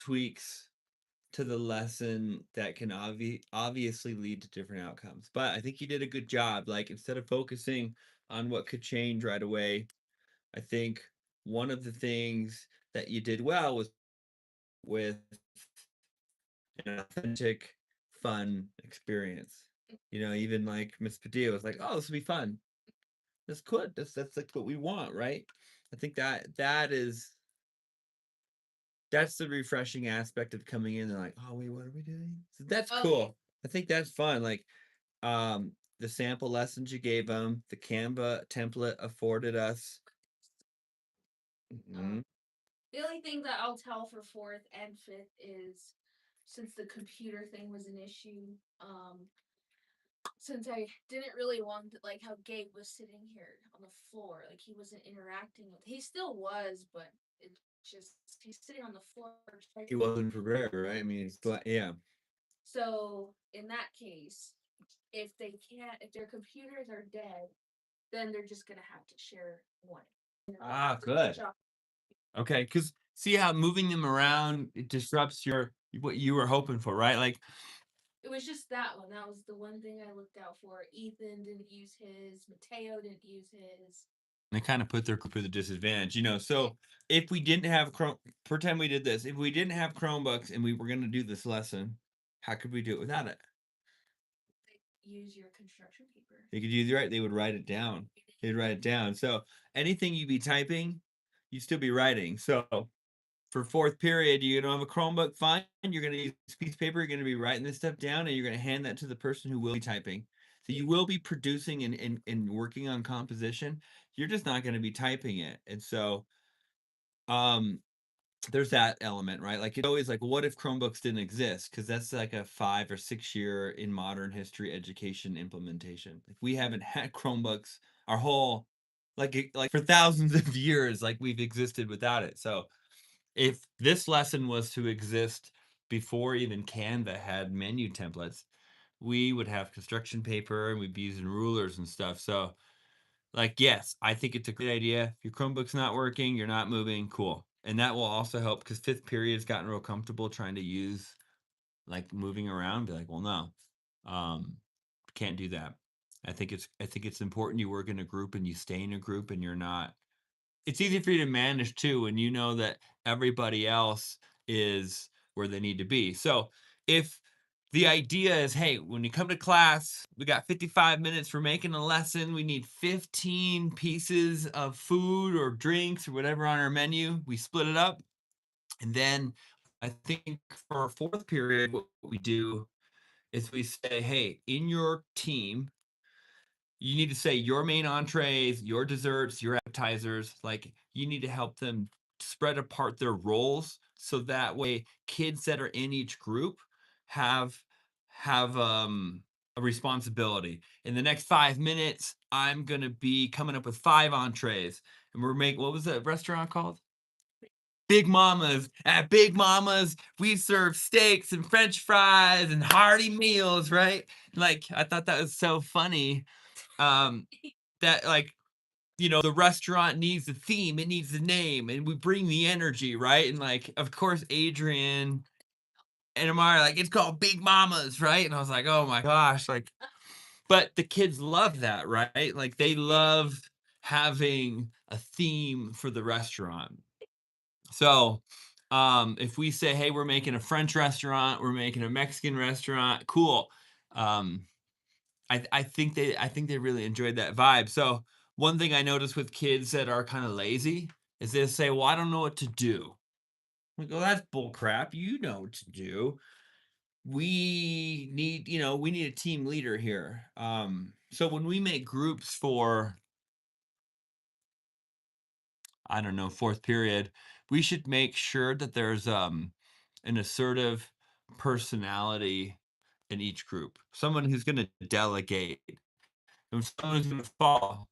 tweaks to the lesson that can obviously lead to different outcomes. But I think you did a good job. Like instead of focusing on what could change right away, I think one of the things that you did well was with an authentic, fun experience. Even like Miss Padilla was like, "Oh, this will be fun. That's good. That's like what we want, right?" I think that's the refreshing aspect of coming in and like, "Oh wait, what are we doing?" So that's Oh yeah. cool. I think that's fun. Like, the sample lessons you gave them, the Canva template afforded us. Um, Mhm. the only thing that I'll tell for fourth and fifth is since the computer thing was an issue, since I didn't really want like how Gabe was sitting here on the floor, like he wasn't interacting with. He still was, but it just he's sitting on the floor He typing. wasn't prepared, right? I mean, yeah. So in that case, if their computers are dead, then they're just gonna have to share one. Ah, To good. switch off. Okay, because see how moving them around it disrupts your what you were hoping for, right? Like It was just that one. That was the one thing I looked out for. Ethan didn't use his. Mateo didn't use his. they kind of put their group at a disadvantage. So if we didn't have Chrome, pretend we did this. If we didn't have Chromebooks and we were going to do this lesson, how could we do it without it? Use your construction paper. They could use right. They would write it down. They'd write it down. So anything you'd be typing, you'd still be writing. So for fourth period, you don't have a Chromebook, fine. You're going to use a piece of paper. You're going to be writing this stuff down, and you're going to hand that to the person who will be typing. So you will be producing and working on composition. You're just not going to be typing it. And so um, there's that element, right? Like it's always like, what if Chromebooks didn't exist? Because that's like a 5 or 6 year in modern history education implementation. Like we haven't had Chromebooks our whole like for thousands of years, like we've existed without it. So if this lesson was to exist before even Canva had menu templates, we would have construction paper and we'd be using rulers and stuff. So, like, yes, I think it's a great idea. If your Chromebook's not working, you're not moving, cool. And that will also help because fifth period's gotten real comfortable trying to use like moving around. Be like, well, no, can't do that. I think it's important you work in a group and you stay in a group and you're not it's easy for you to manage too when you know that everybody else is where they need to be. So if the idea is, hey, when you come to class, we got 55 minutes for making a lesson. We need 15 pieces of food or drinks or whatever on our menu. We split it up. And then I think for our fourth period, what we do is we say, hey, in your team, you need to say your main entrees, your desserts, your appetizers. Like you need to help them spread apart their roles so that way kids that are in each group have have a responsibility. In the next 5 minutes, I'm gonna be coming up with 5 entrees, and we're making what was that restaurant called? Big Mama's. At Big Mama's, we serve steaks and French fries and hearty meals, right? Like I thought that was so funny um that like the restaurant needs a theme, it needs a name, and we bring the energy, right? And like of course Adrian and Amara like it's called Big Mamas, right? And I was like, oh my gosh, like but the kids love that, right? Like they love having a theme for the restaurant. So if we say, hey, we're making a French restaurant, we're making a Mexican restaurant, cool. um I think they really enjoyed that vibe. So one thing I noticed with kids that are kind of lazy is they say, "Well, I don't know what to do." I'm like, "Well, that's bull crap. You know what to do. We need a team leader here." So when we make groups for, I don't know, fourth period, we should make sure that there's an assertive personality in each group. Someone who's going to delegate and someone who's going to follow.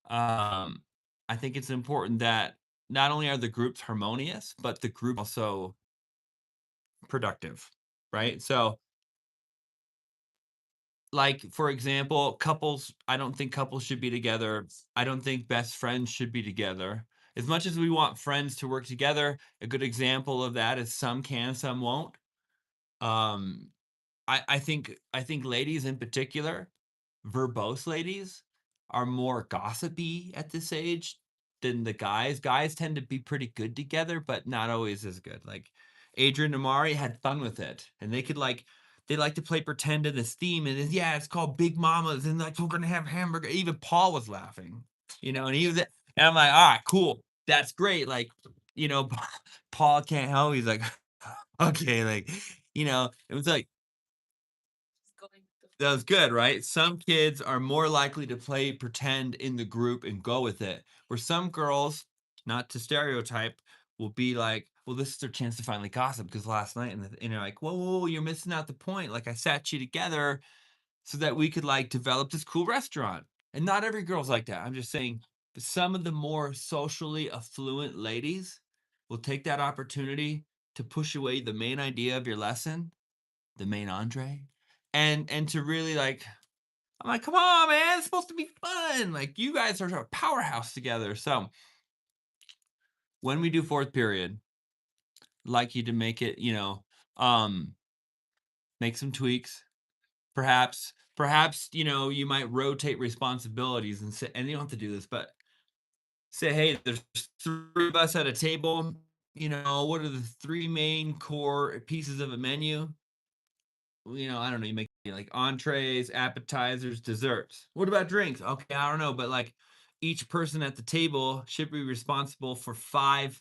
Um, I think it's important that not only are the groups harmonious, but the group also productive, right? So, like for example, couples, I don't think couples should be together. I don't think best friends should be together. as much as we want friends to work together, a good example of that is some can, some won't. Um, I think ladies in particular, verbose ladies, are more gossipy at this age than the guys. Guys tend to be pretty good together, but not always as good. Like Adrian and Amari had fun with it, and they like to play pretend in this theme, and yeah, it's called Big Mamas, and like we're gonna have hamburger. Even Paul was laughing, and and I'm like, all right, cool, that's great. Like, Paul can't help. He's like, okay, like, it was like Just going with the that flow. was good, right? Some kids are more likely to play pretend in the group and go with it, where some girls, not to stereotype, will be like, "Well, this is their chance to finally gossip because last night," and you're like, "Whoa, whoa, whoa, you're missing out the point. Like I sat you together so that we could like develop this cool restaurant." And not every girl's like that. I'm just saying, but some of the more socially affluent ladies will take that opportunity to push away the main idea of your lesson, the main entree, and to really like I'm like, "Come on, man, it's supposed to be fun." Like, you guys are a powerhouse together. So, when we do 4th period, like you to make it, um, make some tweaks. Perhaps, you might rotate responsibilities and say, and you don't have to do this, but say, "Hey, there's 3 of us at a table. What are the 3 main core pieces of a menu?" I don't know, you make like entrees, appetizers, desserts. What about drinks? Okay, I don't know, but like each person at the table should be responsible for 5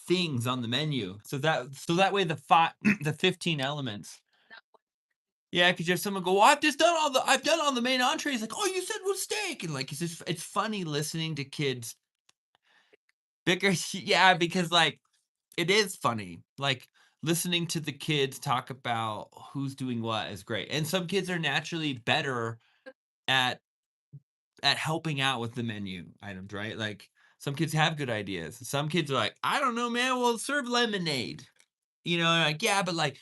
things on the menu. So that way the 15 elements. Not one. Yeah, because you have someone go, "Well, I've done all the main entrees." Like, "Oh, you said with steak." And like it's funny listening to kids bicker. Yeah, because like it is funny. Like listening to the kids talk about who's doing what is great. And some kids are naturally better at helping out with the menu items, right? Like some kids have good ideas. Some kids are like, "I don't know, man. Well, serve lemonade." And like, yeah, but like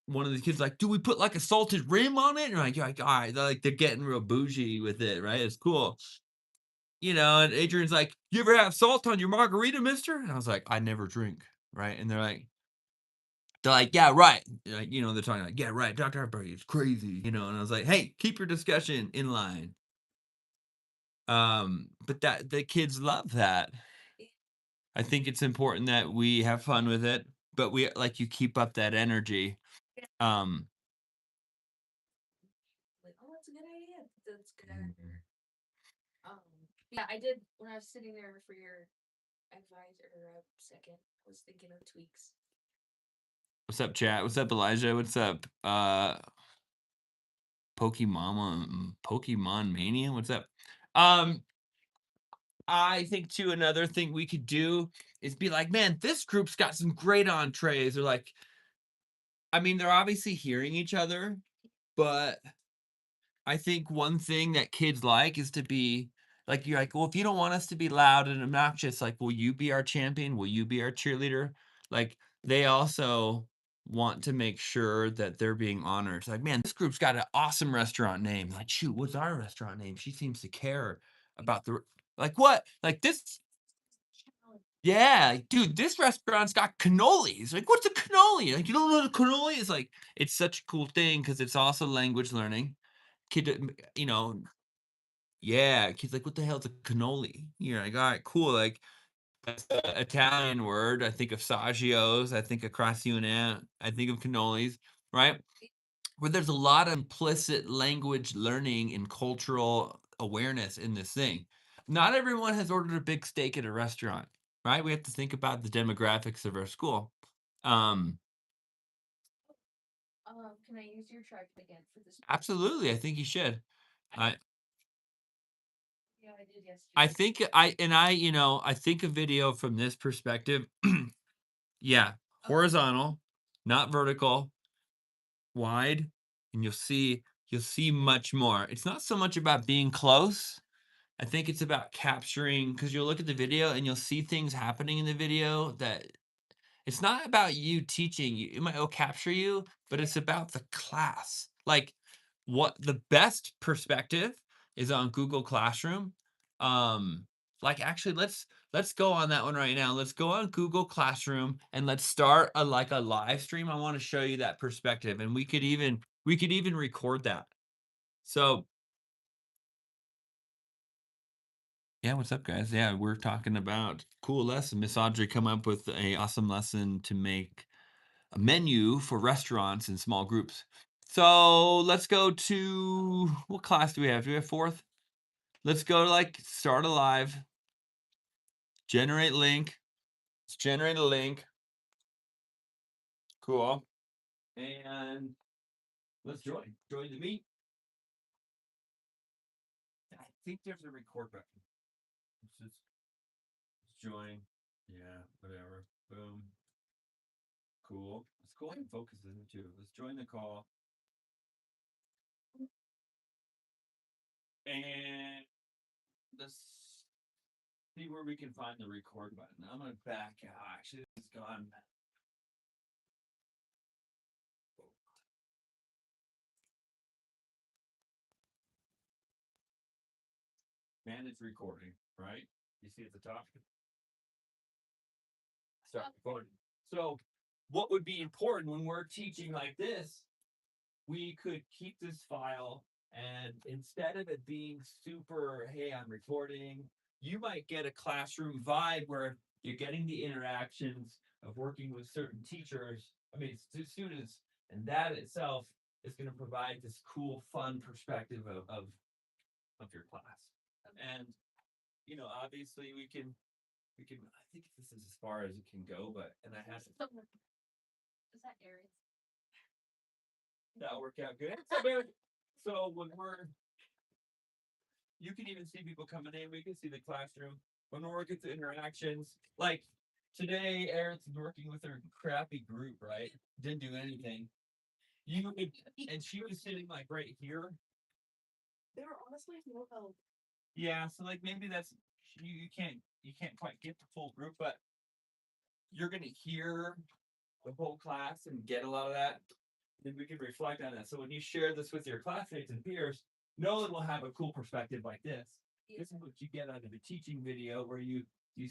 one of the kids like, "Do we put like a salted rim on it?" And you're like, all right, they're getting real bougie with it, right? It's cool. And Adrian's like, "You ever have salt on your margarita, mister?" And I was like, "I never drink." Right. And they're like, "Yeah, right." They're talking like, "Yeah, right. Dr. Harper is crazy." And I was like, "Hey, keep your discussion in line." But that the kids love that. I think it's important that we have fun with it, but you keep up that energy. Yeah. Um, Like, oh, that's a good idea. That's good. Um, yeah, I did when I was sitting there for your advice or a second. I was thinking of tweaks. what's up, chat? What's up, Elijah? What's up, Pokemon Mania? What's up? Um, I think too another thing we could do is be like, "Man, this group's got some great entrees." Or like, I mean, they're obviously hearing each other, but I think one thing that kids like is to be like, you're like, "Well, if you don't want us to be loud and obnoxious, like, will you be our champion? Will you be our cheerleader?" Like, they also want to make sure that they're being honored. It's like, "Man, this group's got an awesome restaurant name." Like, "Shoot, what's our restaurant name? She seems to care about like what? Like this Challenge. yeah, like, dude, this restaurant's got cannolis. Like, what's a cannoli? Like, you don't know what a cannoli is? Like, it's such a cool thing because it's also language learning. Kid, yeah, kid's like, "What the hell is a cannoli?" You're like, "All right, cool." Like, that's a Italian word. I think of saggios. I think of crassionette. I think of cannolis, right? Where there's a lot of implicit language learning and cultural awareness in this thing. Not everyone has ordered a big steak at a restaurant, right? We have to think about the demographics of our school. Um, Can I use your tribe again for this? Absolutely, I think you should. I Yeah, I did I yesterday. think I think a video from this perspective. Yeah, Oh, horizontal, not vertical, wide, and you'll see much more. It's not so much about being close. I think it's about capturing because you'll look at the video and you'll see things happening in the video that it's not about you teaching. It might will capture you, but yeah. it's about the class. Like what the best perspective is on Google Classroom. Um, like actually, let's go on that one right now. Let's go on Google Classroom and let's start a like a live stream. I want to show you that perspective, and we could even record that. So yeah, what's up, guys? Yeah, we're talking about cool lesson. Miss Audrey come up with a awesome lesson to make a menu for restaurants in small groups. So let's go to what class do we have? Do we have fourth? Let's go to like start a live, generate link. Let's generate a link. Cool. And let's join. Join the meet. I think there's a record button. Let's join. Yeah, whatever. Boom. Cool. Let's go ahead and focus this too. Let's join the call. And let's see where we can find the record button. I'm gonna back out. Actually, it's gone. Manage recording, right? You see at the top? Start recording. So what would be important when we're teaching like this, we could keep this file, and instead of it being super, hey, I'm recording, you might get a classroom vibe where you're getting the interactions of working with certain teachers, students, and that itself is going to provide this cool, fun perspective of your class. And obviously we can I think this is as far as it can go, but and I have to Is that Aries? that'll work out good. So when you can even see people coming in, we can see the classroom. When we're working through interactions, like today, Erin's working with her crappy group, right? Didn't do anything. And she was sitting like right here. They were honestly no help. Yeah, so like maybe that's you can't quite get the full group, but you're gonna hear the whole class and get a lot of that. Then we can reflect on that. So when you share this with your classmates and peers, no one will have a cool perspective like this. Yeah. This is what you get out of a teaching video where you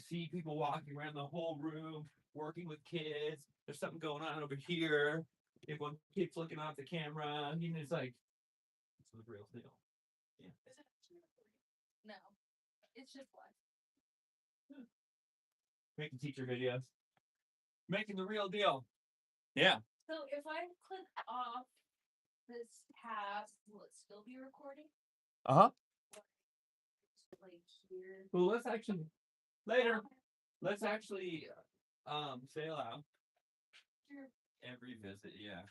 see people walking around the whole room, working with kids. There's something going on over here. If one kid's looking off the camera, it's like it's the real deal. Yeah. Is it actually recording? No. It's just live. Making teacher videos. Making the real deal. Yeah. So if I click off this tab, will it still be recording? Uh-huh. Like here. Well, let's actually later. Let's actually say aloud. Sure. Every visit, yeah.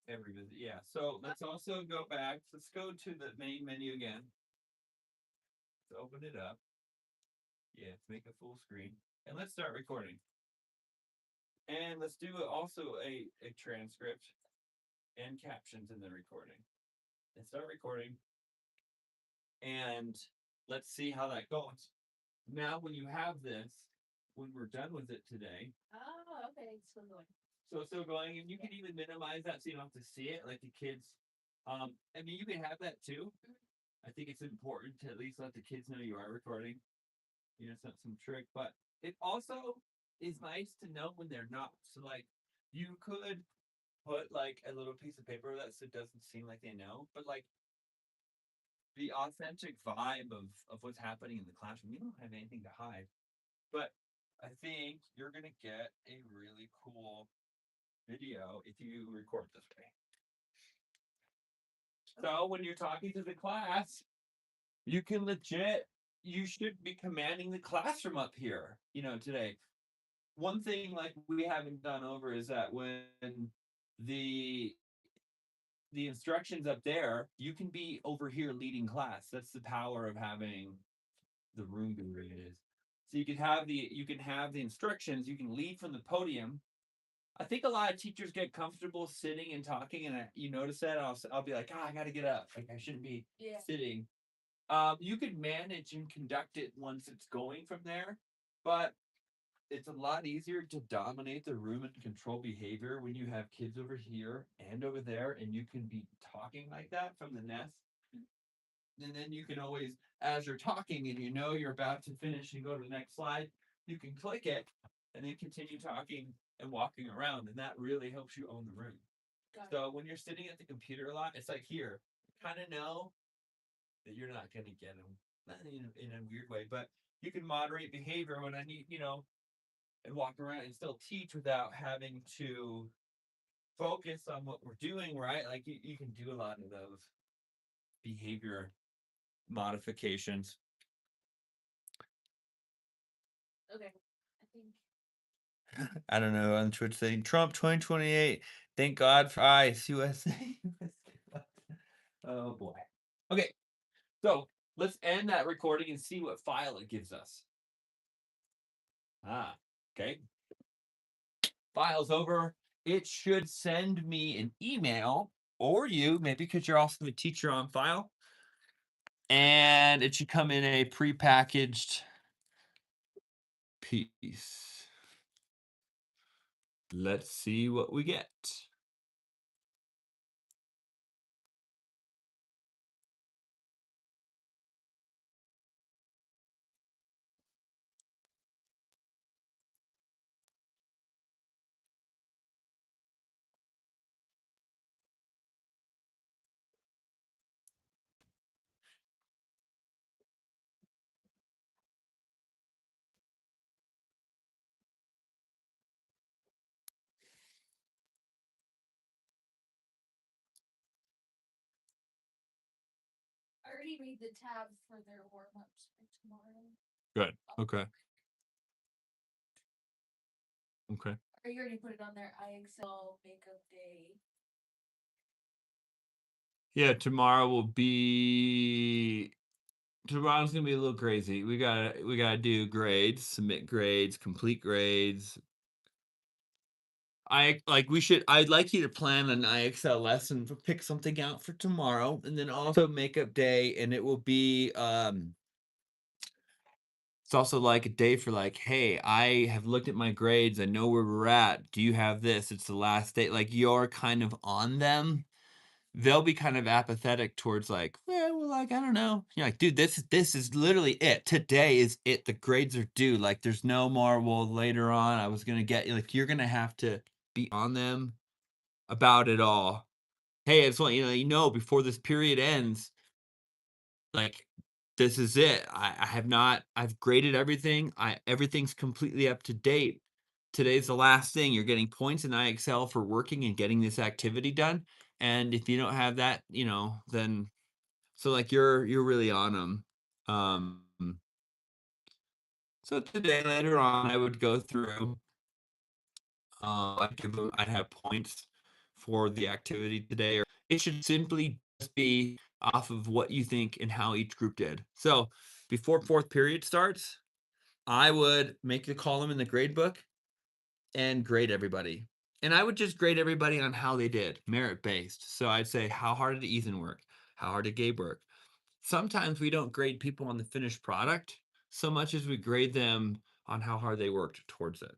Every visit, yeah. So let's also go back. Let's go to the main menu again. Let's open it up. Yeah, let's make a full screen. And let's start recording. And let's do also a transcript and captions in the recording. And start recording. And let's see how that goes. Now, when you have this, when we're done with it today. Oh, okay. It's still going. So it's still going, and you can even minimize that so you don't have to see it, like the kids. You can have that too. I think it's important to at least let the kids know you are recording. It's not some trick, but it also is nice to know when they're not. So like, you could put like a little piece of paper that so it doesn't seem like they know, but like the authentic vibe of what's happening in the classroom, you don't have anything to hide. But I think you're gonna get a really cool video if you record this way. So when you're talking to the class, you should be commanding the classroom up here, today. One thing like we haven't gone over is that when the instructions up there, you can be over here leading class. That's the power of having the room be where it is. So you can have the instructions, you can lead from the podium. I think a lot of teachers get comfortable sitting and talking, and you notice that I'll be like, I got to get up. Like I shouldn't be sitting. You can manage and conduct it once it's going from there, but it's a lot easier to dominate the room and control behavior when you have kids over here and over there, and you can be talking like that from the nest. And then you can always, as you're talking and you know you're about to finish and go to the next slide, you can click it and then continue talking and walking around. And that really helps you own the room. So when you're sitting at the computer a lot, it's like here, kind of know that you're not going to get them, not in a weird way, but you can moderate behavior when I need, and walk around and still teach without having to focus on what we're doing, right? Like you can do a lot of those behavior modifications. Okay. I think I don't know on Twitch saying Trump 2028. Thank God for ICE USA. Oh boy. Okay. So let's end that recording and see what file it gives us. Okay. File's over. It should send me an email, or you, maybe because you're also the teacher on file. And it should come in a prepackaged piece. Let's see what we get. I already made the tab for their warm-ups for tomorrow. Good. Okay. Okay. Or you already put it on their IXL makeup day. Yeah, tomorrow's gonna be a little crazy. We gotta do grades, submit grades, complete grades. I'd like you to plan an IXL lesson, pick something out for tomorrow, and then also makeup day, and it will be it's also like a day for like, hey, I have looked at my grades, I know where we're at. Do you have this? It's the last day. Like you're kind of on them. They'll be kind of apathetic towards like, well, like, I don't know. You're like, dude, this is literally it. Today is it. The grades are due. Like, there's no more, well, later on, I was gonna get like you're gonna have to be on them about it all. Hey, it's what before this period ends, like this is it. I've graded everything. Everything's completely up to date. Today's the last thing. You're getting points in IXL for working and getting this activity done. And if you don't have that, then so like you're really on them. So today later on I would go through I'd have points for the activity today, or it should simply just be off of what you think and how each group did. So before fourth period starts, I would make the column in the grade book and grade everybody. And I would just grade everybody on how they did, merit based. So I'd say, how hard did Ethan work? How hard did Gabe work? Sometimes we don't grade people on the finished product so much as we grade them on how hard they worked towards it.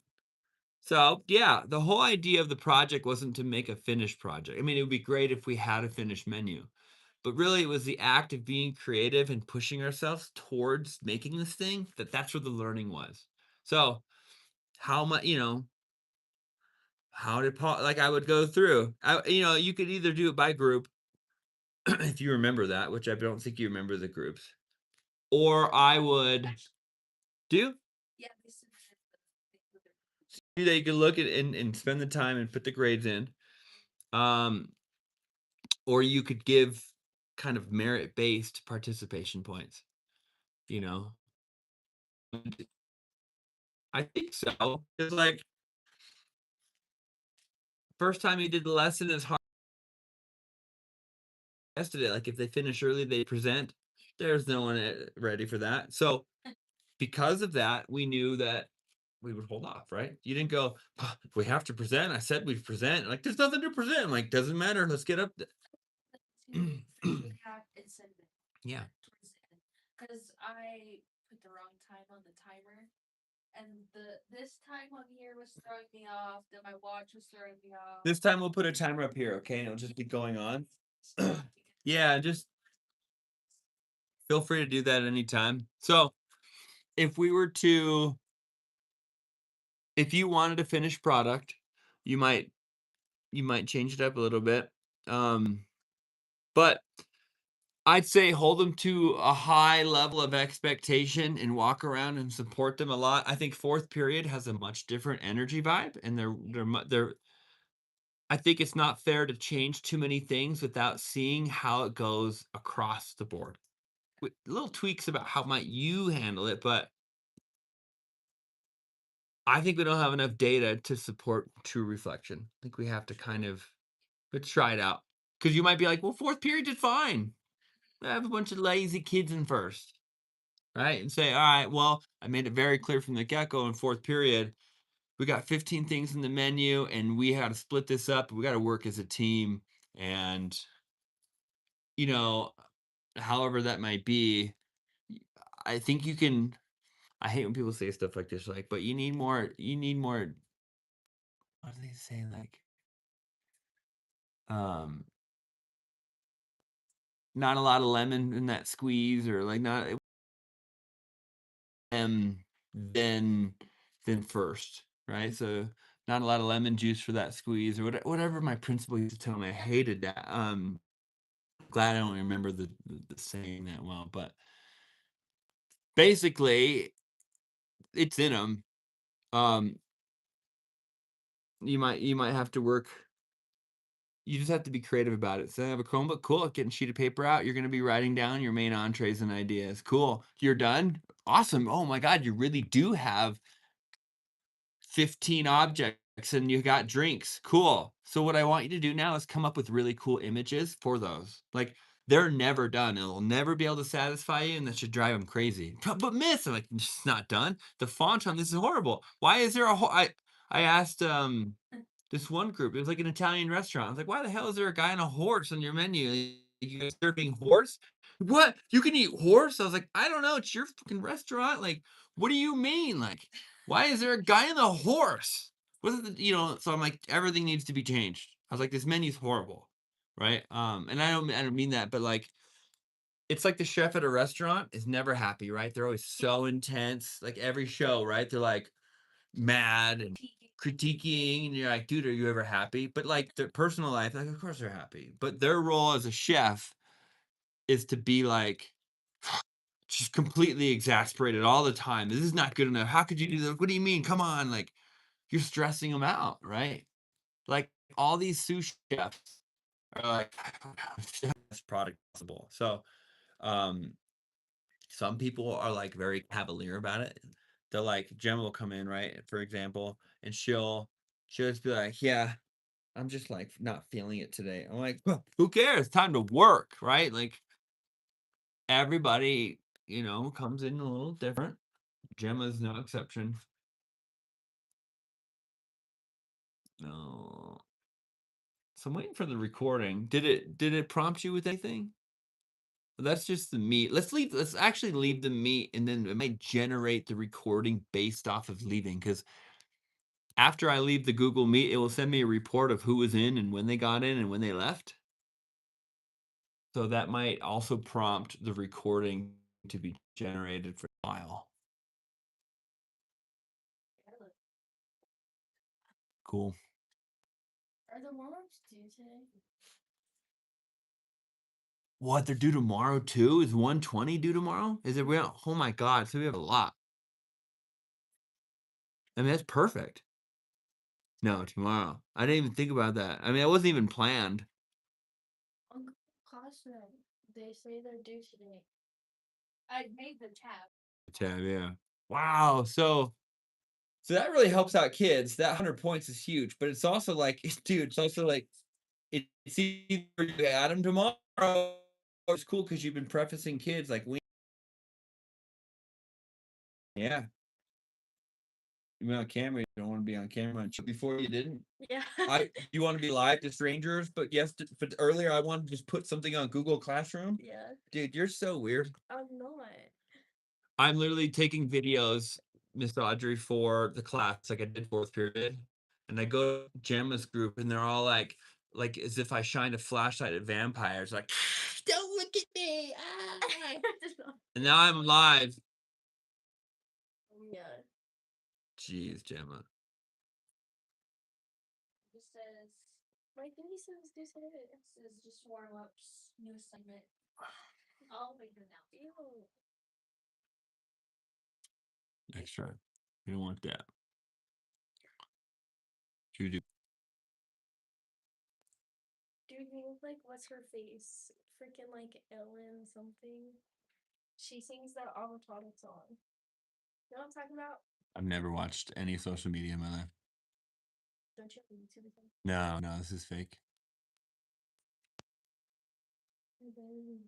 So yeah, the whole idea of the project wasn't to make a finished project. I mean, it would be great if we had a finished menu, but really it was the act of being creative and pushing ourselves towards making this thing that's where the learning was. So how much, how did Paul, like I would go through, you could either do it by group if you remember that, which I don't think you remember the groups, or I would do Yeah, they submitted the thing with their that you could look at and spend the time and put the grades in. Or you could give kind of merit-based participation points, you know? I think so. It's like first time you did the lesson is hard yesterday. Like if they finish early, they present. There's no one ready for that. So because of that, we knew that we would hold off, right? You didn't go, we have to present. I said we'd present. Like there's nothing to present. Like doesn't matter. Let's get up. have it send it Yeah. towards the end. Because I put the wrong time on the timer. And this time on here was throwing me off, then my watch was throwing me off. This time we'll put a timer up here, okay? And it'll just be going on. Stop because Yeah, just Feel free to do that anytime. So if we were to, if you wanted a finished product, you might change it up a little bit. Um, but I'd say hold them to a high level of expectation and walk around and support them a lot. I think fourth period has a much different energy vibe, and they're. I think it's not fair to change too many things without seeing how it goes across the board. With little tweaks about how might you handle it, but I think we don't have enough data to support true reflection. I think we have to kind of, let's try it out. Because you might be like, well, fourth period did fine. I have a bunch of lazy kids in first, right? And say, all right, well, I made it very clear from the get go in fourth period. We got 15 things in the menu and we had to split this up. We got to work as a team. And, you know, however that might be, I think you can. I hate when people say stuff like this, like, but you need more, what do they say? Like, um, not a lot of lemon in that squeeze, or like not um than first, right? So not a lot of lemon juice for that squeeze, or whatever my principal used to tell me. I hated that. Glad I don't remember the saying that well, but basically it's in them. Um, you might have to work. You just have to be creative about it. So I have a Chromebook, cool. Getting a sheet of paper out. You're going to be writing down your main entrees and ideas. Cool. You're done. Awesome. Oh my God, you really do have 15 objects and you got drinks. Cool. So what I want you to do now is come up with really cool images for those. Like they're never done. It'll never be able to satisfy you, and that should drive them crazy. But miss, I'm like, it's not done. The font on this is horrible. Why is there a whole? I asked this one group. It was like an Italian restaurant. I was like, why the hell is there a guy on a horse on your menu? You guys serving horse? What? You can eat horse? I was like, I don't know. It's your fucking restaurant. Like, what do you mean? Like, why is there a guy on a horse? Wasn't the, so I'm like, everything needs to be changed. I was like, this menu's horrible, right? And I don't mean that, but like, it's like the chef at a restaurant is never happy, right? They're always so intense. Like every show, right? They're like mad and critiquing, and you're like, dude, are you ever happy? But like their personal life, like, of course they're happy. But their role as a chef is to be like just completely exasperated all the time. This is not good enough. How could you do that? What do you mean? Come on, like you're stressing them out, right? Like all these sous chefs are like best product possible. So um some people are like very cavalier about it. They're like, Gemma will come in, right? For example, and she'll just be like, yeah, I'm just like not feeling it today. I'm like, "Well, who cares? Time to work, right? Like everybody, comes in a little different. Gemma's no exception. No. So I'm waiting for the recording. Did it prompt you with anything? Well, that's just the meat. Let's actually leave the meat, and then it might generate the recording based off of leaving. Because after I leave the Google Meet, it will send me a report of who was in and when they got in and when they left. So that might also prompt the recording to be generated for a while. Cool. Are the warm-ups due today? What, they're due tomorrow too? Is 120 due tomorrow? Is it real? Oh my God. So we have a lot. I mean, that's perfect. No, tomorrow. I didn't even think about that. I mean, it wasn't even planned. On Classroom, they say they're due today. I made the tab. Tab, yeah. Wow. So that really helps out kids. That 100 points is huge, but it's also like, dude, it's also like it's either you add them tomorrow, or it's cool because you've been prefacing kids like we. Yeah, you been on camera. You don't want to be on camera. And before you didn't. Yeah. You want to be live to strangers, but yes, but earlier I wanted to just put something on Google Classroom. Yeah. Dude, you're so weird. I'm not. I'm literally taking videos, Miss Audrey, for the class, like I did fourth period, and I go to Gemma's group, and they're all like as if I shined a flashlight at vampires, like, don't look at me. And now I'm live. Yeah. Jeez, Gemma. It says, my thing says this it says just warm ups, new assignment. I'll make it now. Ew. Extra. We don't want that. Juju. Dude, you look like what's her face? Freaking like Ellen something. She sings that avocado song. You know what I'm talking about? I've never watched any social media in my life. Don't you have a YouTube account? No, this is fake. It is.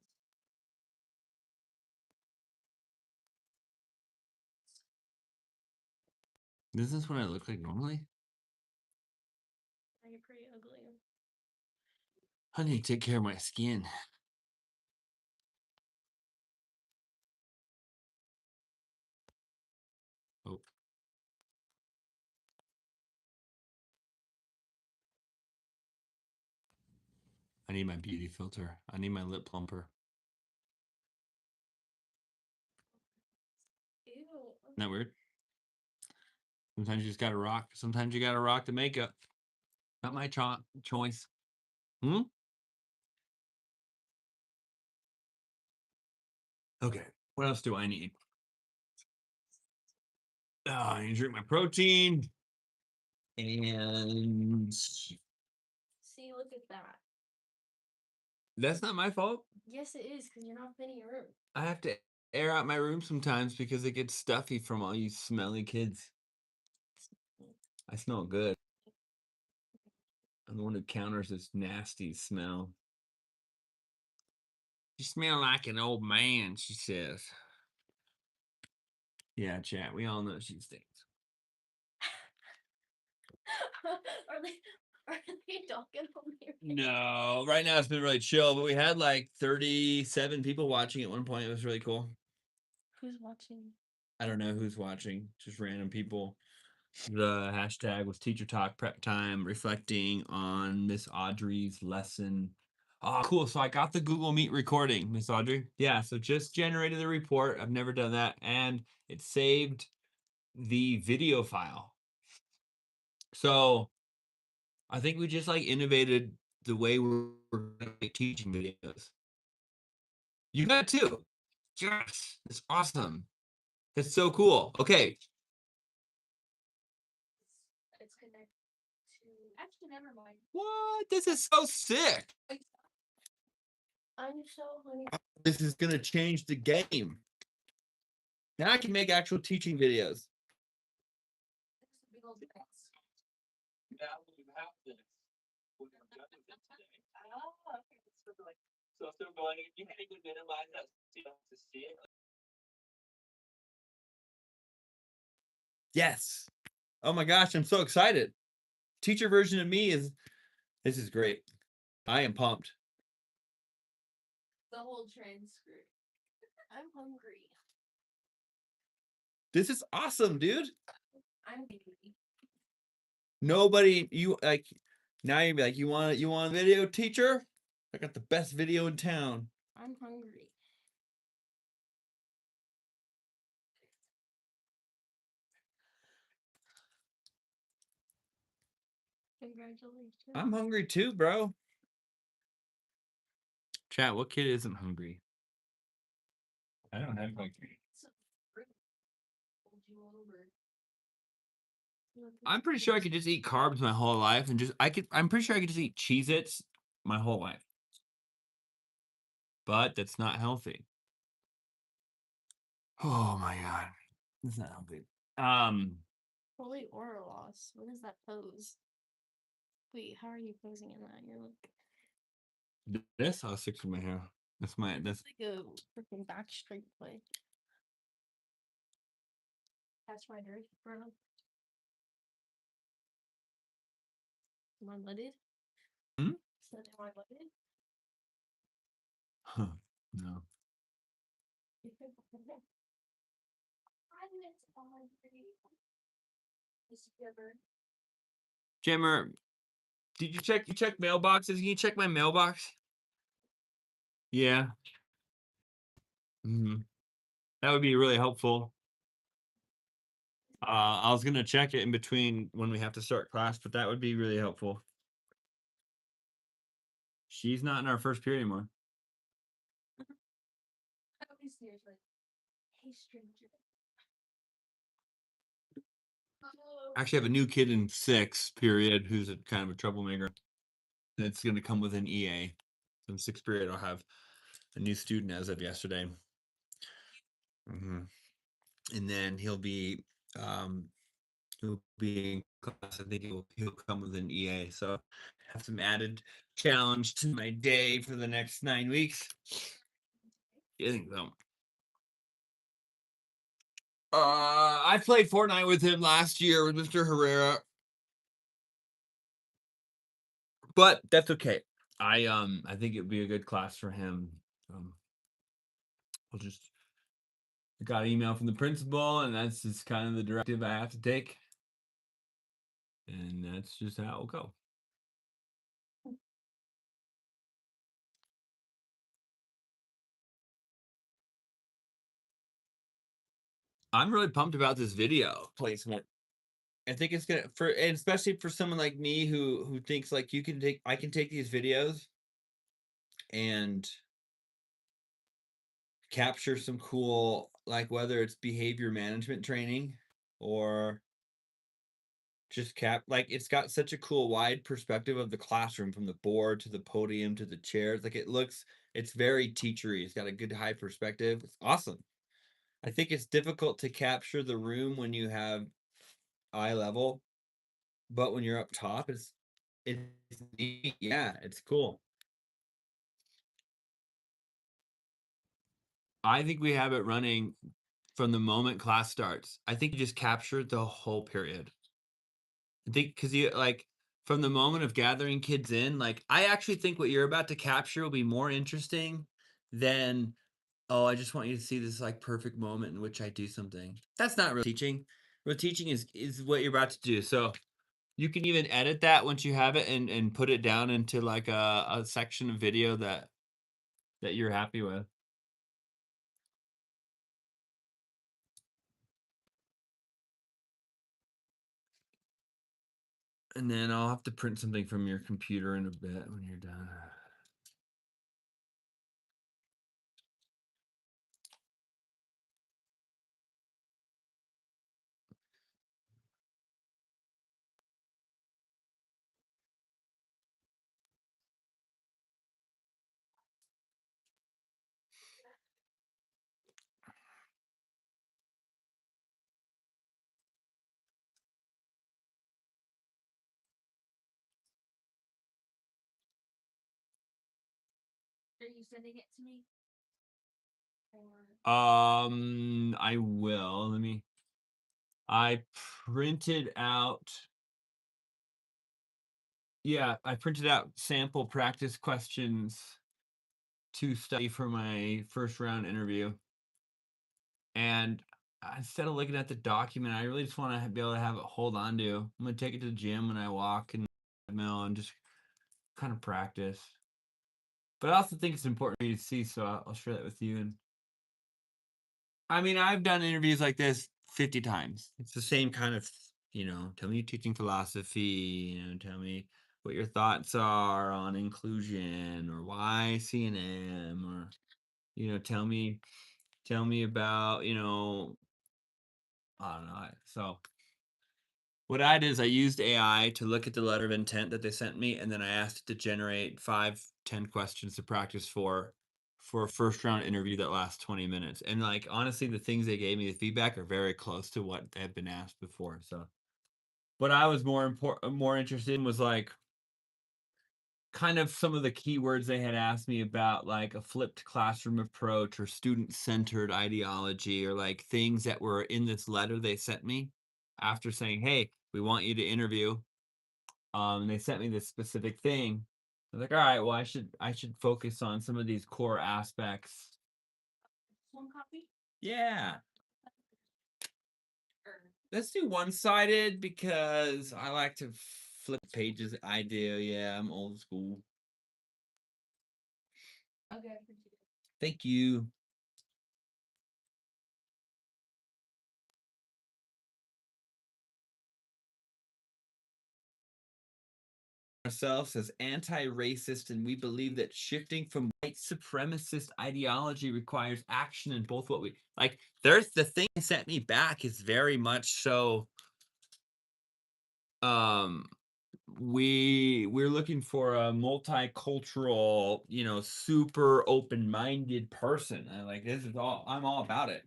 Is this what I look like normally? You're pretty ugly. I need to take care of my skin. Oh. I need my beauty filter. I need my lip plumper. Ew. Isn't that weird? Sometimes you just gotta rock. Sometimes you gotta rock the makeup. Not my choice. Okay. What else do I need? I need to drink my protein. And See, look at that. that's not my fault. Yes, it is, because you're not cleaning your room. I have to air out my room sometimes because it gets stuffy from all you smelly kids. I smell good. I'm the one who counters this nasty smell. You smell like an old man, she says. Yeah, chat. We all know she stinks. Are they talking on here? No, right now it's been really chill, but we had like 37 people watching at one point. It was really cool. Who's watching? I don't know who's watching, just random people. The hashtag was Teacher Talk Prep Time, reflecting on Miss Audrey's lesson. Oh, cool. So I got the Google Meet recording, Miss Audrey. Yeah, so just generated the report. I've never done that. And it saved the video file. So I think we just like innovated the way we're gonna make teaching videos. You got it too. Yes, it's awesome. It's so cool. Okay. It's connected to. Actually, never mind. What? This is so sick. I'm so hungry. This is gonna change the game. Now I can make actual teaching videos. Yes. Oh my gosh, I'm so excited. Teacher version of me this is great. I am pumped. The whole transcript. I'm hungry. This is awesome, dude. I'm hungry. Nobody, you like now you'd be like, you want a video, teacher? I got the best video in town. I'm hungry. Congratulations. I'm hungry too, bro. Chat, what kid isn't hungry? I don't have hungry. I'm pretty sure I could just eat carbs my whole life and I'm pretty sure I could just eat Cheez-Its my whole life. But that's not healthy. Oh my god. That's not healthy. Holy aura loss. What is that pose? Wait, how are you posing in that? You're like this I'll stick to my hair. That's like a freaking back straight play. That's my dirty, bro. Am I mudded? Hmm? Said am I mudded? Huh. No. Jimmer, did you check mailboxes? Can you check my mailbox? Yeah. Mhm. That would be really helpful. I was gonna check it in between when we have to start class, but that would be really helpful. She's not in our first period anymore. I always hear like, "Hey, stranger." Oh, Actually, I have a new kid in 6th period who's a kind of a troublemaker. That's gonna come with an EA. In 6th period, I'll have a new student as of yesterday. Mhm. And then he'll be in class. I think he'll come with an EA. So have some added challenge to my day for the next 9 weeks. I think so. I played Fortnite with him last year with Mr. Herrera, but that's okay. I think it'd be a good class for him. Um, we'll just got an email from the principal, and that's just kind of the directive I have to take, and that's just how it'll go. I'm really pumped about this video placement. I think it's gonna for and especially for someone like me who thinks like I can take these videos and capture some cool like whether it's behavior management training or just like it's got such a cool wide perspective of the classroom from the board to the podium to the chairs. Like it's very teachery. It's got a good high perspective. It's awesome. I think it's difficult to capture the room when you have eye level, but when you're up top, it's neat. Yeah, it's cool. I think we have it running from the moment class starts. I think you just captured the whole period. I think because you like from the moment of gathering kids in, like I actually think what you're about to capture will be more interesting than, oh, I just want you to see this like perfect moment in which I do something. That's not real teaching. Real teaching is what you're about to do. So you can even edit that once you have it and put it down into like a section of video that you're happy with. And then I'll have to print something from your computer in a bit when you're done. are you sending it to me? Or I will. I printed out. Yeah, I printed out sample practice questions to study for my first round interview. And instead of looking at the document, I really just want to be able to have it hold on to. I'm gonna take it to the gym when I walk and mill and just kind of practice. But I also think it's important for you to see, so I'll share that with you. And I mean, I've done interviews like this 50 times. It's the same kind of, tell me your teaching philosophy, tell me what your thoughts are on inclusion or why C&M or, tell me about, I don't know. So what I did is I used AI to look at the letter of intent that they sent me, and then I asked it to generate 5, 10 questions to practice for a first round interview that lasts 20 minutes. And like honestly, the things they gave me the feedback are very close to what had been asked before. So what I was more interested in was like kind of some of the keywords they had asked me about, like a flipped classroom approach or student centered ideology, or like things that were in this letter they sent me after saying, hey, we want you to interview. They sent me this specific thing. I was like, all right, well, I should focus on some of these core aspects. one copy? Yeah. Or Let's do one-sided because I like to flip pages. I do, yeah, I'm old school. Okay, I appreciate it. Thank you. Ourselves as anti-racist, and we believe that shifting from white supremacist ideology requires action in both what we like. There's the thing that set me back is very much so. We're looking for a multicultural, super open-minded person. And like this is all I'm all about it.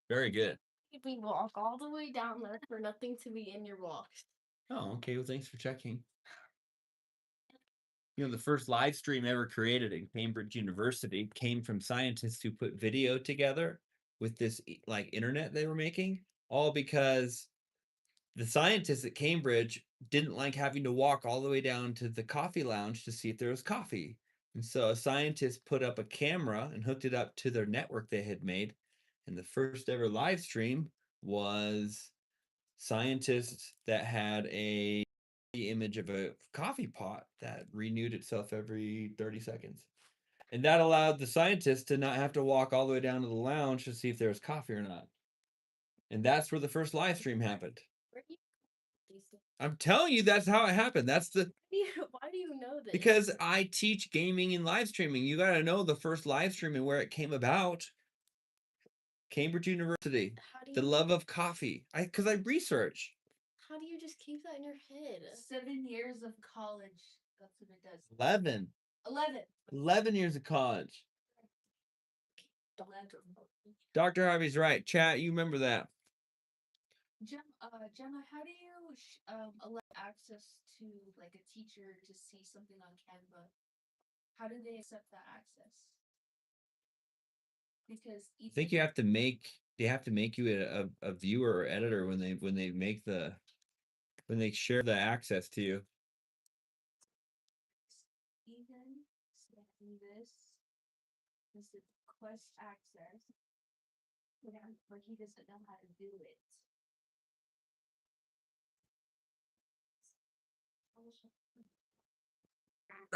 Very good. We walk all the way down there for nothing to be in your box. Oh, okay. Well, thanks for checking. The first live stream ever created in Cambridge University came from scientists who put video together with this like internet they were making, all because the scientists at Cambridge didn't like having to walk all the way down to the coffee lounge to see if there was coffee. And so a scientist put up a camera and hooked it up to their network they had made. And the first ever live stream was scientists that had a image of a coffee pot that renewed itself every 30 seconds. And that allowed the scientists to not have to walk all the way down to the lounge to see if there was coffee or not. And that's where the first live stream happened. I'm telling you, that's how it happened. That's the Why do you know this? because I teach gaming and live streaming. You got to know the first live stream and where it came about. Cambridge University, the love of coffee. Because I research. How do you just keep that in your head? 7 years of college. That's what it does. 11. 11 years of college. 11. Dr. Harvey's right. Chat, you remember that. Gemma, how do you allow access to like a teacher to see something on Canva? How do they accept that access? Because I think you have to make they have to make you a viewer or editor when they share the access to you. Even setting this is the quest access, but he doesn't know how to do it.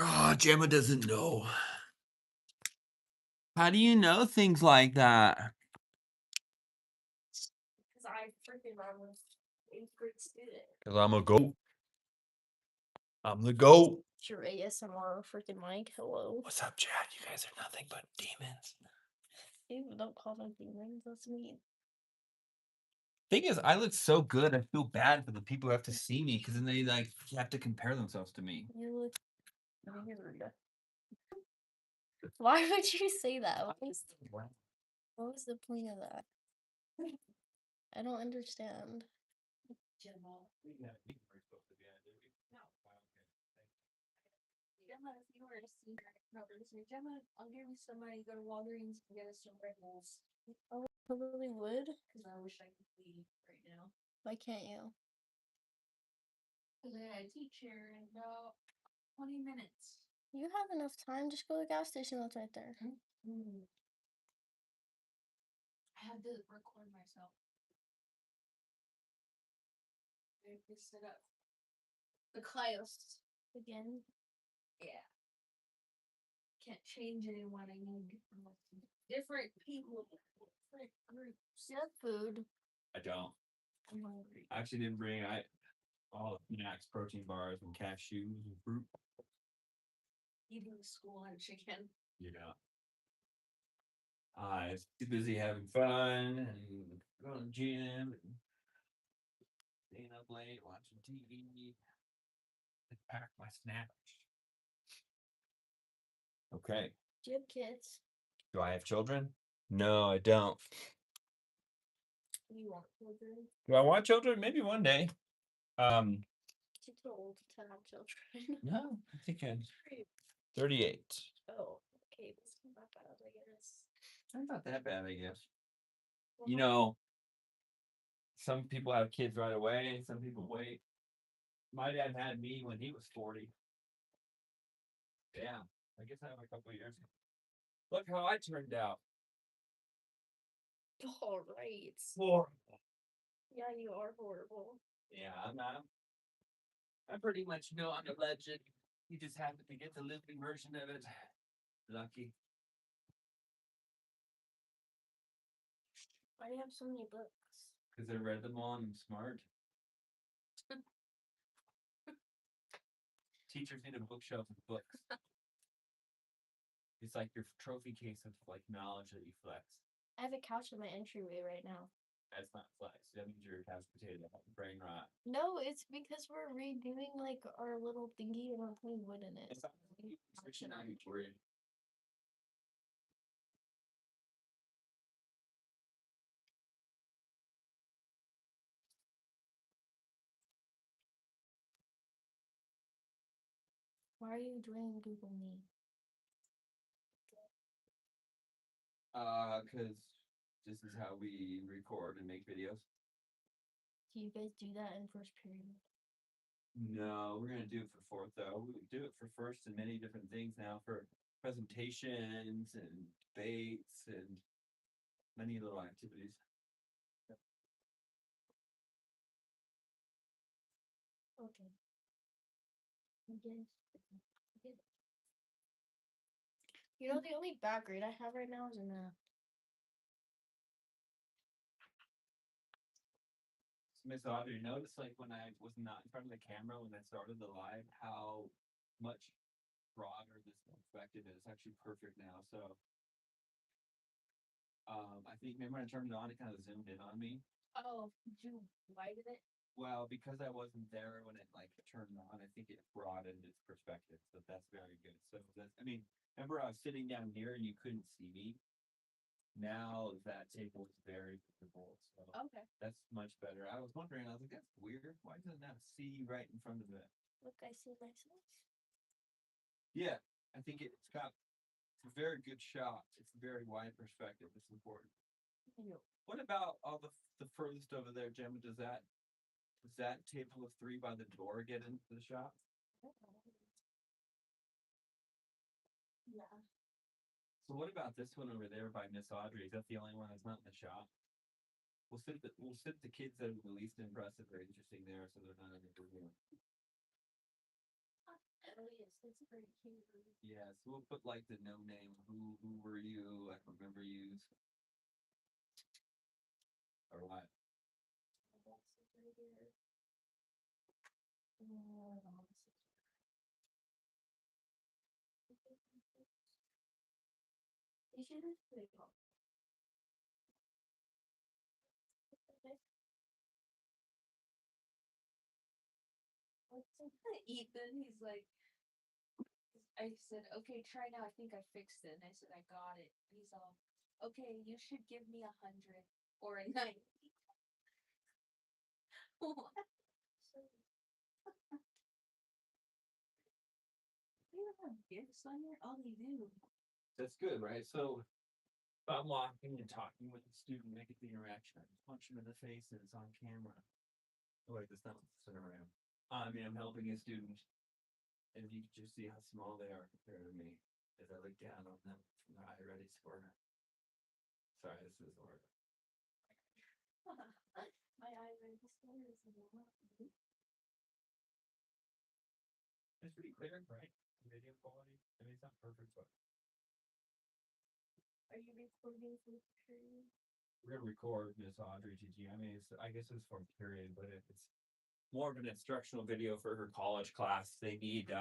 Oh, Gemma doesn't know. How do you know things like that? Because I freaking am an 8th grade student. Because I'm a goat. I'm the goat. It's your ASMR freaking mic. Hello. What's up, Chad? You guys are nothing but demons. Ew, don't call them demons. That's mean. Thing is, I look so good. I feel bad for the people who have to see me because then they like have to compare themselves to me. You look weird. Why would you say that? What was the point of that? I don't understand. Gemma, if you were a senior, Gemma, I'll give you some money. Go to Walgreens and get us some Red Bulls. Oh, I really would. Because I wish I could leave right now. Why can't you? Because I had a teacher in about 20 minutes. You have enough time. Just go to the gas station that's right there. I had to record myself. I have to set up the Clyos Again. Yeah. Can't change anyone. I need different people, different groups. You have food. I don't. I'm hungry. I actually didn't bring all the snacks, protein bars, and cashews and fruit. Eating school lunch again. Yeah. I was too busy having fun and going to the gym and staying up late watching TV. I packed my snacks. Okay. Do you have kids? Do I have children? No, I don't. You want children? Do I want children? Maybe one day. You're too old to have children. No, I think I'm 38. Oh, okay. That's not bad, I guess. Not that bad, I guess. You know, some people have kids right away, and some people wait. My dad had me when he was 40. Yeah, I guess I have a couple years. Look how I turned out. All right. Horrible. Yeah, you are horrible. Yeah, I'm not. I pretty much know I'm a legend. You just happen to get the living version of it. Lucky. Why do you have so many books? Because I read them all and I'm smart. Teachers need a bookshelf of books. It's like your trophy case of like knowledge that you flex. I have a couch in my entryway right now. That's not flex. That means you're a couch potato, brain rot. No, it's because we're redoing like our little thingy and we're putting wood in it. It's not switching on your brain. Why are you doing Google Meet? Because this is how we record and make videos. Do you guys do that in first period? No, we're gonna do it for fourth though. We do it for first and many different things now for presentations and debates and many little activities. Okay. Yes. You know, the only bad grade I have right now is in math. Miss Audrey, notice like when I was not in front of the camera when I started the live, how much broader this perspective is. It's actually perfect now. So I think remember when I turned it on, it kind of zoomed in on me. Oh, did you lighten it? Well, because I wasn't there when it like turned on, I think it broadened its perspective. So that's very good. So that's, I mean, remember I was sitting down here and you couldn't see me. Now that table is very visible. So Okay. that's much better. I was wondering, I was like, that's weird. Why doesn't that see right in front of it? Look, I see myself. Yeah, I think it's got a very good shot. It's a very wide perspective. It's important. Yep. What about all the furthest over there, Gemma? Does that table of three by the door get into the shot? Yeah. So what about this one over there by Miss Audrey? Is that the only one that's not in the shot? We'll sit the kids that are the least impressive or interesting there, so they're not in the room. Oh yes, that's very cute. Yeah, so we'll put like the no name. Who were you? I don't remember yous. Or what? Ethan, he's like, I said, okay, try now. I think I fixed it. And I said, I got it. He's all, okay, you should give me 100 or a 90. What? You don't have gifts on here? Oh, you do. That's good, right? So if I'm walking and talking with a student, making the interaction, I just punch him in the face and it's on camera. Oh, wait, that's not what the center I am. I mean, I'm helping a student. And you can just see how small they are compared to me as I look down on them from their eye ready score. Sorry, this is hard. My eye register is a lot. It's pretty clear, right? Video quality. I mean, it's not perfect, but Are you recording for period? we're gonna record Miss Audrey TG. I mean, I guess it's for a period, but if it's more of an instructional video for her college class, they need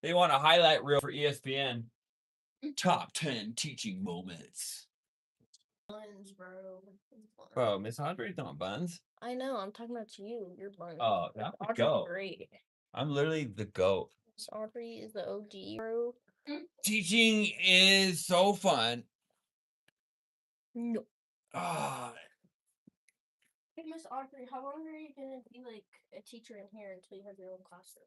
they want a highlight reel for ESPN. Top 10 teaching moments. Buns, bro. Bro, Miss Audrey's not buns. I know. I'm talking about you. You're buns. Oh, that's the Audrey's goat. great. I'm literally the goat. Miss Audrey is the OG, bro. Teaching is so fun. No. Ah, Hey, Miss Audrey, how long are you gonna be like a teacher in here until you have your own classroom?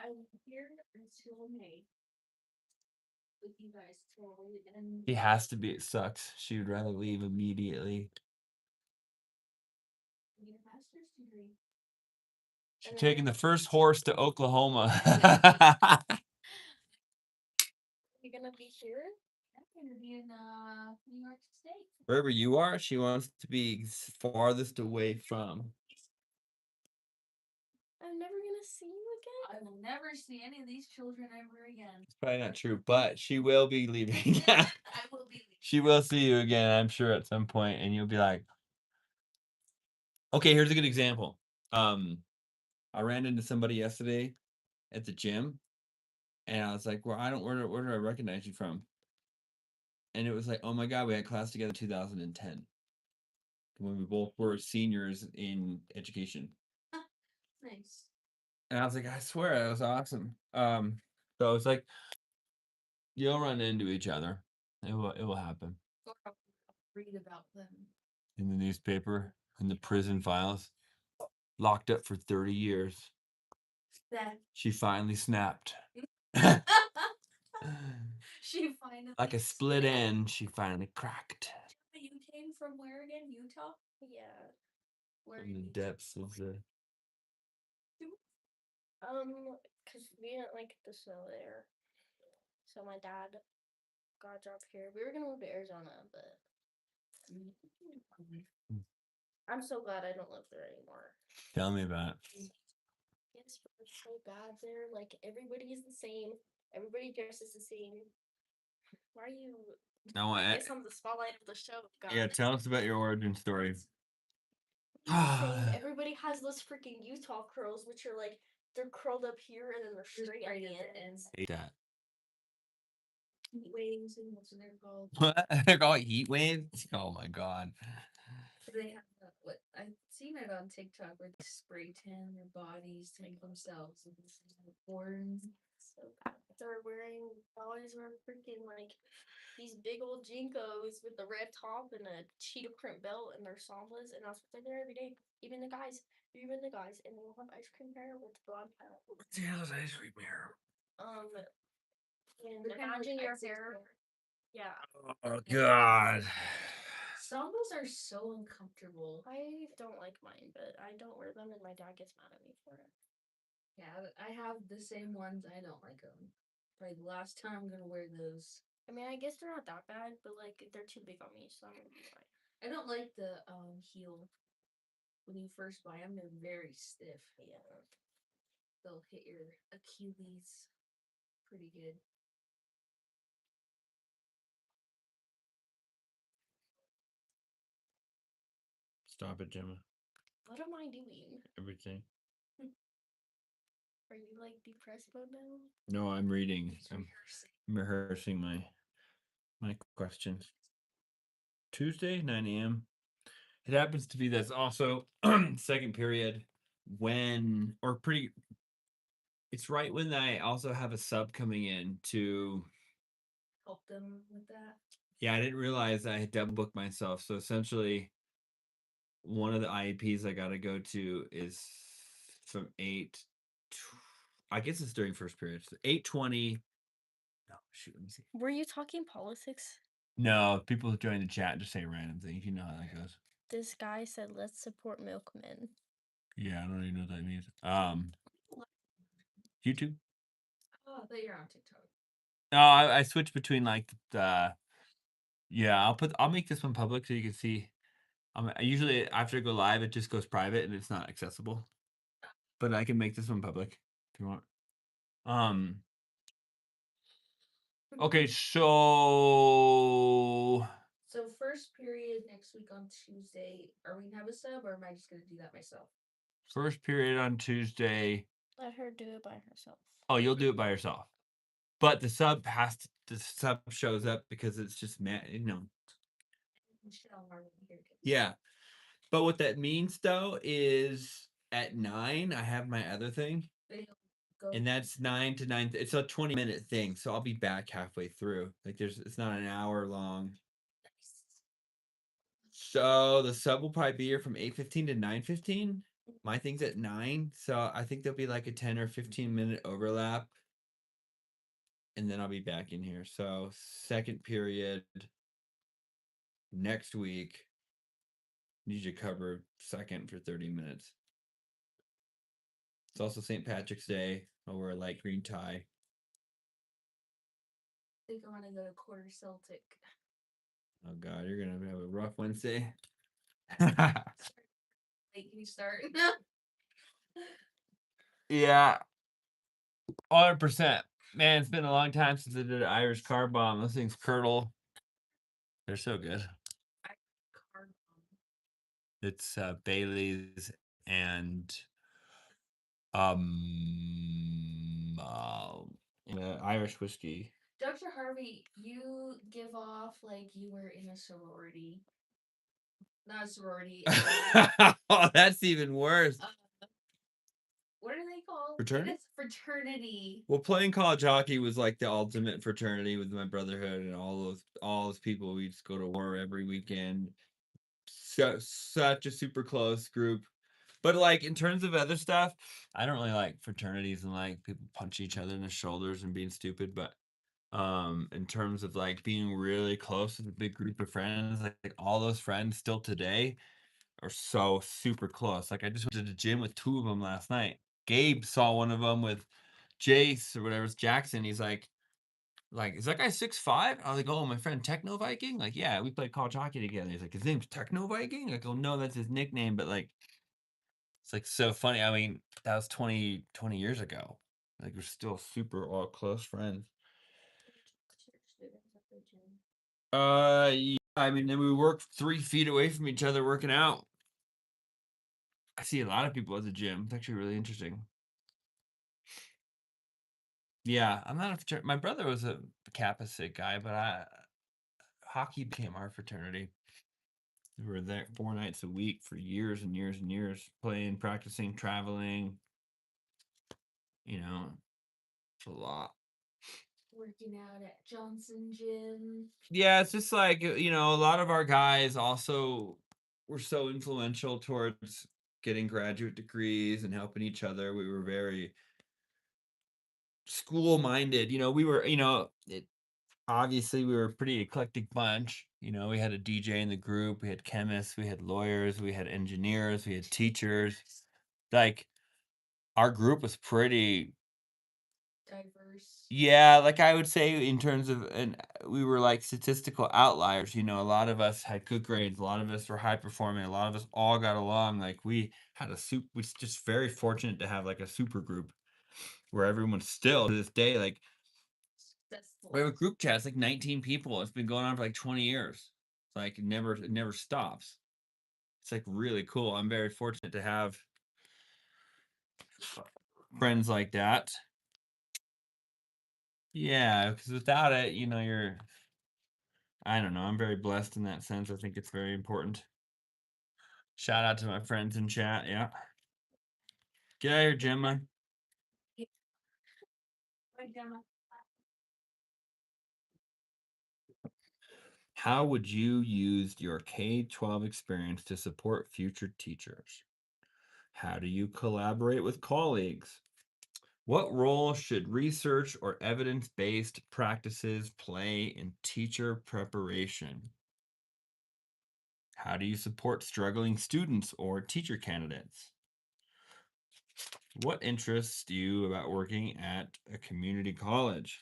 I'm here until May. With you guys till and he has to be. It sucks. She would rather leave immediately. get a master's degree. She's taking the first horse to Oklahoma. You're gonna be here? I'm gonna be in New York State. Wherever you are, she wants to be farthest away from. I'm never gonna see you again. I will never see any of these children ever again. It's probably not true, but she will be leaving. I will be leaving. She will see you again, I'm sure, at some point, and you'll be like, okay, here's a good example. I ran into somebody yesterday at the gym, and I was like, well, where do I recognize you from? And it was like, oh my God, we had class together in 2010 when we both were seniors in education. Nice. And I was like, I swear, that was awesome. So it's like, you'll run into each other. It will happen. Or I'll read about them. In the newspaper, in the prison files, locked up for 30 years. That She finally snapped. she finally Like a split snapped. end, she finally cracked. You came from where again? Utah? Yeah. Where From in the Utah? depths of the. Cause we didn't like the snow there. So my dad got a job here. We were gonna move to Arizona, but I'm so glad I don't live there anymore. Tell me about it. It's so bad there. Like everybody is the same. Everybody dresses the same. Why are you? No, I guess I'm the spotlight of the show. God. yeah, tell us about your origin story. Everybody has those freaking Utah curls, which are like they're curled up here and then they're straight at the end. Hate that. Heat waves and what's they're called. What? They're called heat waves? Oh my God. They have what I've seen it on TikTok where they spray tan their bodies to make themselves and horns. So they're wearing always wear freaking like these big old jinkos with the red top and a cheetah print belt and their sambas, and that's what they're there every day. Even the guys, and they'll have ice cream hair with blonde hair. What the hell is ice cream hair? And They're kinda like imagine your Texas hair. Yeah, Oh God. Sambas are so uncomfortable. I don't like mine, but I don't wear them, and my dad gets mad at me for it. Yeah, I have the same ones. I don't like them. Probably the last time I'm gonna wear those. I mean, I guess they're not that bad, but like they're too big on me, so I'm gonna be fine. I don't like the heel. When you first buy them, they're very stiff. Yeah. They'll hit your Achilles pretty good. Stop it, Gemma. What am I doing? Everything. Are you like depressed about now? No, I'm reading. Just I'm rehearsing. rehearsing my questions. Tuesday, 9 a.m. It happens to be that's also second period when or pretty it's right when I also have a sub coming in to Help them with that. yeah, I didn't realize I had double booked myself. So essentially one of the IEPs I gotta go to is from 8 I guess it's during first period. So 8:20. No, shoot, let me see. Were you talking politics? No, people who join the chat just say random things. You know how that goes. This guy said, "Let's support milkmen." Yeah, I don't even know what that means. YouTube. Oh, I thought you were on TikTok. No, I switch between like the. Yeah, I'll make this one public so you can see. I usually after I go live, it just goes private and it's not accessible. But I can make this one public if you want. Okay, so So first period next week on Tuesday. Are we gonna have a sub, or am I just gonna do that myself? first period on Tuesday. Let her do it by herself. Oh, you'll do it by yourself. But the sub shows up because it's just Michelle already here. Yeah. But what that means though is at 9 I have my other thing. Go. And that's 9 to 9. It's a 20-minute thing, so I'll be back halfway through. Like it's not an hour long. So the sub will probably be here from 8:15 to 9:15. My thing's at 9, so I think there'll be like a 10 or 15-minute overlap. And then I'll be back in here. So second period next week. Need you to cover second for 30 minutes. It's also St. Patrick's Day. I'll wear a light green tie. I think I want to go to quarter Celtic. Oh God, you're gonna have a rough Wednesday. Wait, can you start? Yeah. 100%. Man, it's been a long time since I did an Irish car bomb. Those things curdle. They're so good. Card- It's Bailey's and Irish whiskey. Dr. Harvey, you give off like you were in a sorority. Not a sorority. Oh, that's even worse. What are they called? Fraternity? It's fraternity. Well, playing college hockey was like the ultimate fraternity with my brotherhood and all those people. We just go to war every weekend. Such a super close group. But like in terms of other stuff, I don't really like fraternities and like people punch each other in the shoulders and being stupid. But in terms of like being really close with a big group of friends, like all those friends still today are so super close. Like I just went to the gym with 2 of them last night. Gabe saw one of them with Jace or whatever, it's Jackson. He's like, is that guy 6'5"? I was like, oh, my friend Techno Viking. Like, yeah, we played college hockey together. He's like, his name's Techno Viking. I go, no, that's his nickname. But like, it's like so funny. I mean, that was 20 years ago. Like, we're still super all close friends. Yeah, I mean, then we work 3 feet away from each other working out. I see a lot of people at the gym. It's actually really interesting. Yeah, I'm not a my brother was a Kappa Sig guy, but hockey became our fraternity. We were there 4 nights a week for years and years and years, playing, practicing, traveling. You know, it's a lot. Working out at Johnson Gym. Yeah, it's just like, a lot of our guys also were so influential towards getting graduate degrees and helping each other. We were very school minded. Obviously we were a pretty eclectic bunch. We had a DJ in the group, we had chemists, we had lawyers, we had engineers, we had teachers. Like our group was pretty Diverse. Yeah, like I would say in terms of and we were like statistical outliers. A lot of us had good grades, a lot of us were high performing, a lot of us all got along. Like we had we're just very fortunate to have like a super group where everyone's still to this day like we have a group chat. It's like 19 people. It's been going on for like 20 years. It's like it never stops. It's like really cool. I'm very fortunate to have friends like that. Yeah, because without it, I don't know. I'm very blessed in that sense. I think it's very important. Shout out to my friends in chat. Yeah. Get out of here, Gemma. How would you use your K-12 experience to support future teachers? How do you collaborate with colleagues? What role should research or evidence-based practices play in teacher preparation? How do you support struggling students or teacher candidates? What interests you about working at a community college?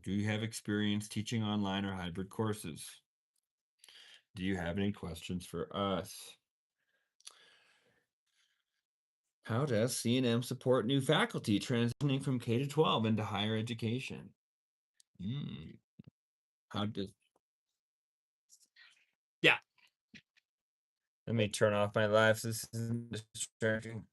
Do you have experience teaching online or hybrid courses? Do you have any questions for us? How does C&M support new faculty transitioning from K to 12 into higher education? How does Yeah. Let me turn off my live. This isn't distracting.